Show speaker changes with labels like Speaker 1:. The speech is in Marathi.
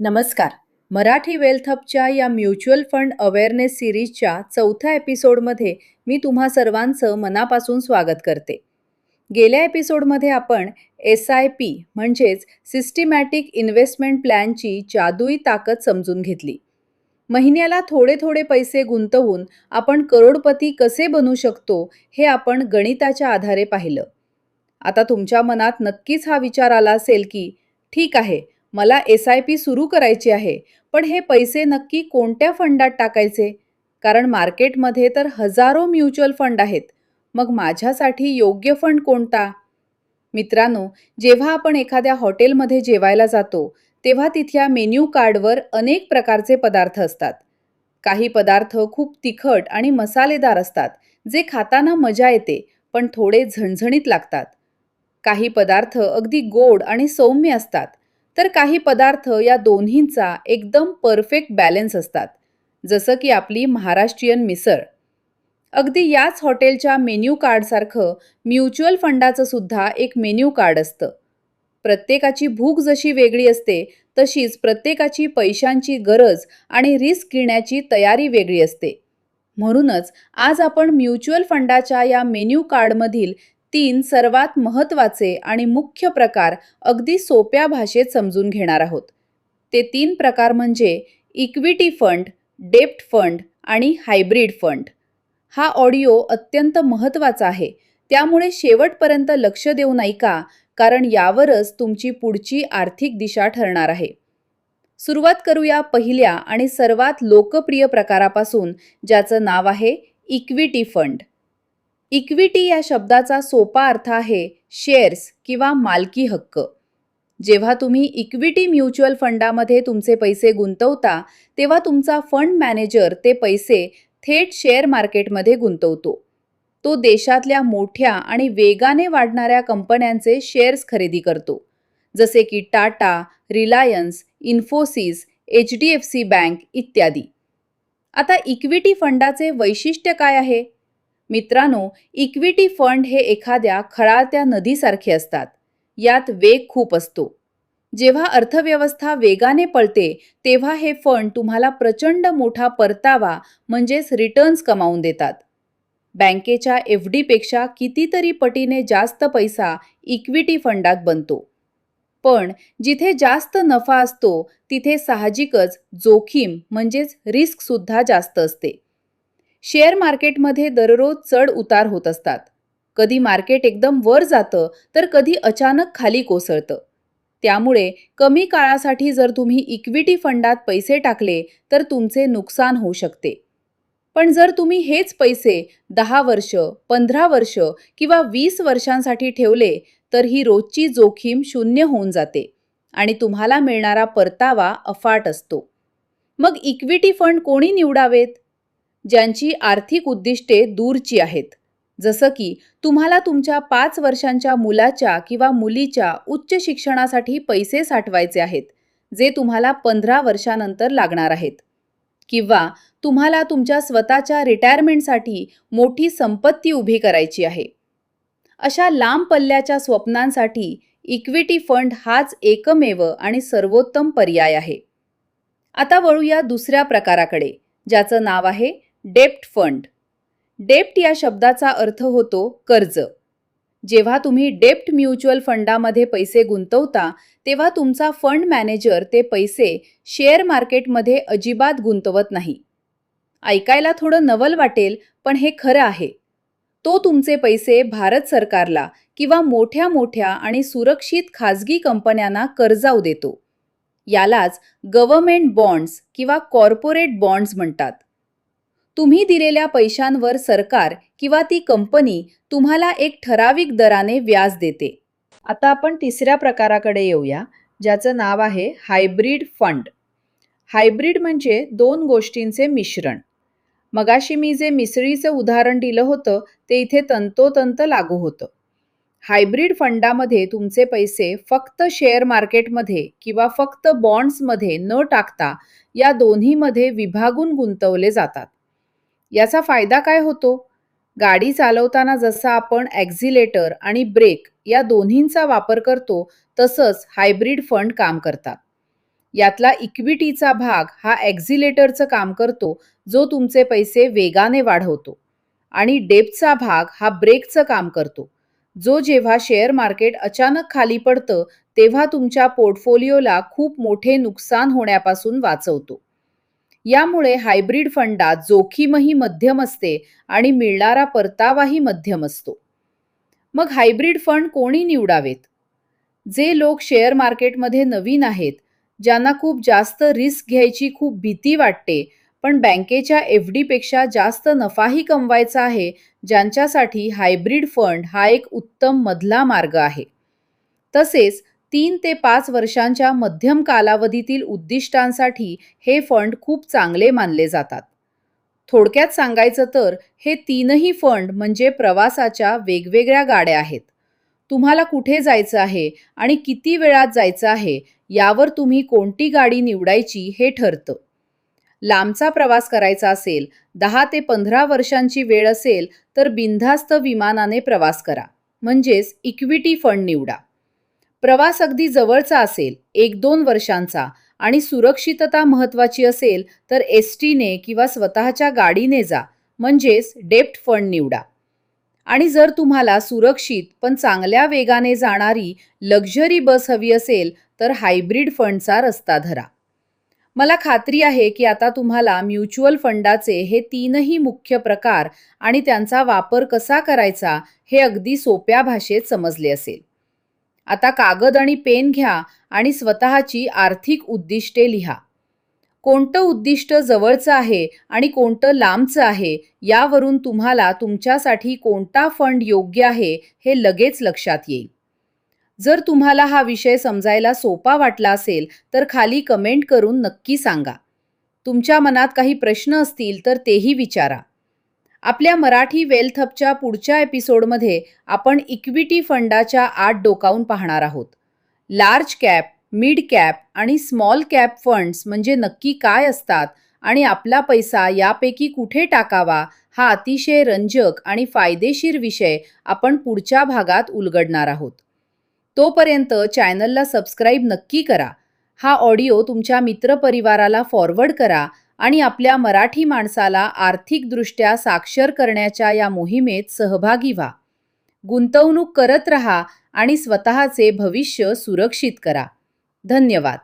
Speaker 1: नमस्कार. मराठी वेल्थ हबच्या या म्युच्युअल फंड अवेअरनेस सिरीजच्या चौथ्या एपिसोडमध्ये मी तुम्हा सर्वांचं मनापासून स्वागत करते. गेल्या एपिसोडमध्ये आपण SIP म्हणजेच सिस्टमॅटिक इन्व्हेस्टमेंट प्लॅनची जादुई ताकद समजून घेतली. महिन्याला थोडे थोडे पैसे गुंतवून आपण करोडपती कसे बनू शकतो हे आपण गणिताच्या आधारे पाहिलं. आता तुमच्या मनात नक्कीच हा विचार आला असेल की ठीक आहे, मला SIP सुरू करायची आहे, पण हे पैसे नक्की कोणत्या फंडात टाकायचे? कारण मार्केटमध्ये तर हजारो म्युच्युअल फंड आहेत. मग माझ्यासाठी योग्य फंड कोणता? मित्रांनो, जेव्हा आपण एखाद्या हॉटेलमध्ये जेवायला जातो, तेव्हा तिथल्या मेन्यू कार्डवर अनेक प्रकारचे पदार्थ असतात. काही पदार्थ खूप तिखट आणि मसालेदार असतात, जे खाताना मजा येते, पण थोडे झणझणीत लागतात. काही पदार्थ अगदी गोड आणि सौम्य असतात, तर काही पदार्थ या दोन्हींचा एकदम परफेक्ट बॅलन्स असतात, जसं की आपली महाराष्ट्रीयन मिसळ. अगदी याच हॉटेलच्या मेन्यू कार्डसारखं म्युच्युअल फंडाचं सुद्धा एक मेन्यू कार्ड असतं. प्रत्येकाची भूक जशी वेगळी असते, तशीच प्रत्येकाची पैशांची गरज आणि रिस्क घेण्याची तयारी वेगळी असते. म्हणूनच आज आपण म्युच्युअल फंडाच्या या मेन्यू कार्डमधील 3 सर्वात महत्त्वाचे आणि मुख्य प्रकार अगदी सोप्या भाषेत समजून घेणार आहोत. ते 3 प्रकार म्हणजे इक्विटी फंड, डेब्ट फंड आणि हायब्रिड फंड. हा ऑडिओ अत्यंत महत्त्वाचा आहे, त्यामुळे शेवटपर्यंत लक्ष देऊन ऐका, कारण यावरच तुमची पुढची आर्थिक दिशा ठरणार आहे. सुरुवात करूया पहिल्या आणि सर्वात लोकप्रिय प्रकारापासून, ज्याचं नाव आहे इक्विटी फंड. इक्विटी या शब्दाचा सोपा अर्थ आहे शेअर्स किंवा मालकी हक्क. जेव्हा तुम्ही इक्विटी म्युच्युअल फंडामध्ये तुमचे पैसे गुंतवता, तेव्हा तुमचा फंड मॅनेजर ते पैसे थेट शेअर मार्केटमध्ये गुंतवतो. तो देशातल्या मोठ्या आणि वेगाने वाढणाऱ्या कंपन्यांचे शेअर्स खरेदी करतो, जसे की Tata, Reliance, Infosys, HDFC bank इत्यादी. आता इक्विटी फंडाचे वैशिष्ट्य काय आहे? मित्रांनो, इक्विटी फंड हे एखाद्या खळाळत्या नदीसारखे असतात. यात वेग खूप असतो. जेव्हा अर्थव्यवस्था वेगाने पळते, तेव्हा हे फंड तुम्हाला प्रचंड मोठा परतावा म्हणजेच रिटर्न्स कमावून देतात. बँकेच्या FD पेक्षा कितीतरी पटीने जास्त पैसा इक्विटी फंडात बनतो. पण जिथे जास्त नफा असतो, तिथे साहजिकच जोखीम म्हणजेच रिस्क सुद्धा जास्त असते. शेअर मार्केटमध्ये दररोज चढ उतार होत असतात. कधी मार्केट एकदम वर जातं, तर कधी अचानक खाली कोसळतं. त्यामुळे कमी काळासाठी जर तुम्ही इक्विटी फंडात पैसे टाकले, तर तुमचे नुकसान होऊ शकते. पण जर तुम्ही हेच पैसे 10 वर्ष, 15 वर्ष किंवा 20 वर्षांसाठी ठेवले, तर ही रोजची जोखीम शून्य होऊन जाते आणि तुम्हाला मिळणारा परतावा अफाट असतो. मग इक्विटी फंड कोणी निवडावेत? ज्यांची आर्थिक उद्दिष्टे दूरची आहेत. जसं की तुम्हाला तुमच्या 5 वर्षांच्या मुलाच्या किंवा मुलीच्या उच्च शिक्षणासाठी पैसे साठवायचे आहेत, जे तुम्हाला 15 वर्षानंतर लागणार आहेत. किंवा तुम्हाला तुमच्या स्वतःच्या रिटायरमेंटसाठी मोठी संपत्ती उभी करायची आहे. अशा लांब पल्ल्याच्या स्वप्नांसाठी इक्विटी फंड हाच एकमेव आणि सर्वोत्तम पर्याय आहे. आता वळूया दुसऱ्या प्रकाराकडे, ज्याचं नाव आहे डेब्ट फंड. डेब्ट या शब्दाचा अर्थ होतो कर्ज. जेव्हा तुम्ही डेब्ट म्युच्युअल फंडामध्ये पैसे गुंतवता, तेव्हा तुमचा फंड मॅनेजर ते पैसे शेअर मार्केटमध्ये अजिबात गुंतवत नाही. ऐकायला थोडं नवल वाटेल, पण हे खरं आहे. तो तुमचे पैसे भारत सरकारला किंवा मोठ्या मोठ्या आणि सुरक्षित खाजगी कंपन्यांना कर्जाऊ देतो. यालाच गव्हर्नमेंट बॉन्ड्स किंवा कॉर्पोरेट बॉन्ड्स म्हणतात. तुम्ही दिलेल्या पैशांवर सरकार किंवा ती कंपनी तुम्हाला एक ठराविक दराने व्याज देते. आता आपण तिसऱ्या प्रकाराकडे येऊया, ज्याचं नाव आहे हायब्रिड फंड. हायब्रिड म्हणजे 2 गोष्टींचे मिश्रण. मगाशी मी जे मिसळीचं उदाहरण दिलं होतं, ते इथे तंतोतंत लागू होतं. हायब्रिड फंडामध्ये तुमचे पैसे फक्त शेअर मार्केटमध्ये किंवा फक्त बॉन्ड्समध्ये न टाकता या दोन्हीमध्ये विभागून गुंतवले जातात. याचा फायदा काय होतो? गाडी चालवताना जसा आपण ॲक्झिलेटर आणि ब्रेक या दोन्हींचा वापर करतो, तसंच हायब्रिड फंड काम करतात. यातला इक्विटीचा भाग हा ॲक्झिलेटरचं काम करतो, जो तुमचे पैसे वेगाने वाढवतो. आणि डेप्थचा भाग हा ब्रेकचं काम करतो, जो जेव्हा शेअर मार्केट अचानक खाली पडतं, तेव्हा तुमच्या पोर्टफोलिओला खूप मोठे नुकसान होण्यापासून वाचवतो. यामुळे हायब्रिड फंडात जोखीमही मध्यम असते आणि मिळणारा परतावाही मध्यम असतो. मग हायब्रिड फंड कोणी निवडावेत? जे लोक शेअर मार्केटमध्ये नवीन आहेत, ज्यांना खूप जास्त रिस्क घ्यायची खूप भीती वाटते, पण बँकेच्या एफ-डीपेक्षा जास्त नफाही कमवायचा आहे, ज्यांच्यासाठी हायब्रिड फंड हा एक उत्तम मधला मार्ग आहे. तसेच 3 ते 5 वर्षांच्या मध्यम कालावधीतील उद्दिष्टांसाठी हे फंड खूप चांगले मानले जातात. थोडक्यात सांगायचं तर हे तीनही फंड म्हणजे प्रवासाच्या वेगवेगळ्या गाड्या आहेत. तुम्हाला कुठे जायचं आहे आणि किती वेळात जायचं आहे यावर तुम्ही कोणती गाडी निवडायची हे ठरतं. लांबचा प्रवास करायचा असेल, 10 ते 15 वर्षांची वेळ असेल, तर बिनधास्त विमानाने प्रवास करा. म्हणजेच इक्विटी फंड निवडा. प्रवास अगदी जवळचा असेल, 1-2 वर्षांचा आणि सुरक्षितता महत्त्वाची असेल, तर एस-टीने किंवा स्वतःच्या गाडीने जा. म्हणजेच डेप्ट फंड निवडा. आणि जर तुम्हाला सुरक्षित पण चांगल्या वेगाने जाणारी लक्झरी बस हवी असेल, तर हायब्रिड फंडचा रस्ता धरा. मला खात्री आहे की आता तुम्हाला म्युच्युअल फंडाचे हे तीनही मुख्य प्रकार आणि त्यांचा वापर कसा करायचा हे अगदी सोप्या भाषेत समजले असेल. आता कागद आणि पेन घ्या आणि स्वतःची आर्थिक उद्दिष्टे लिहा. कोणतं उद्दिष्ट जवळचं आहे आणि कोणतं लांबचं आहे यावरून तुम्हाला तुमच्यासाठी कोणता फंड योग्य आहे हे लगेच लक्षात येईल. जर तुम्हाला हा विषय समजायला सोपा वाटला असेल तर खाली कमेंट करून नक्की सांगा. तुमच्या मनात काही प्रश्न असतील तर तेही विचारा. आपल्या मराठी वेल्थ हबच्या पुढच्या एपिसोडमध्ये आपण इक्विटी फंडाच्या 8 डोकावून पाहणार आहोत. लार्ज कॅप, मिड कॅप आणि स्मॉल कॅप फंड्स म्हणजे नक्की काय असतात आणि आपला पैसा यापैकी कुठे टाकावा हा अतिशय रंजक आणि फायदेशीर विषय आपण पुढच्या भागात उलगडणार आहोत. तोपर्यंत चॅनलला सबस्क्राईब नक्की करा. हा ऑडिओ तुमच्या मित्रपरिवाराला फॉरवर्ड करा आणि आपल्या मराठी माणसाला आर्थिकदृष्ट्या साक्षर करण्याच्या या मोहिमेत सहभागी व्हा. गुंतवणूक करत रहा आणि स्वतःचे भविष्य सुरक्षित करा. धन्यवाद.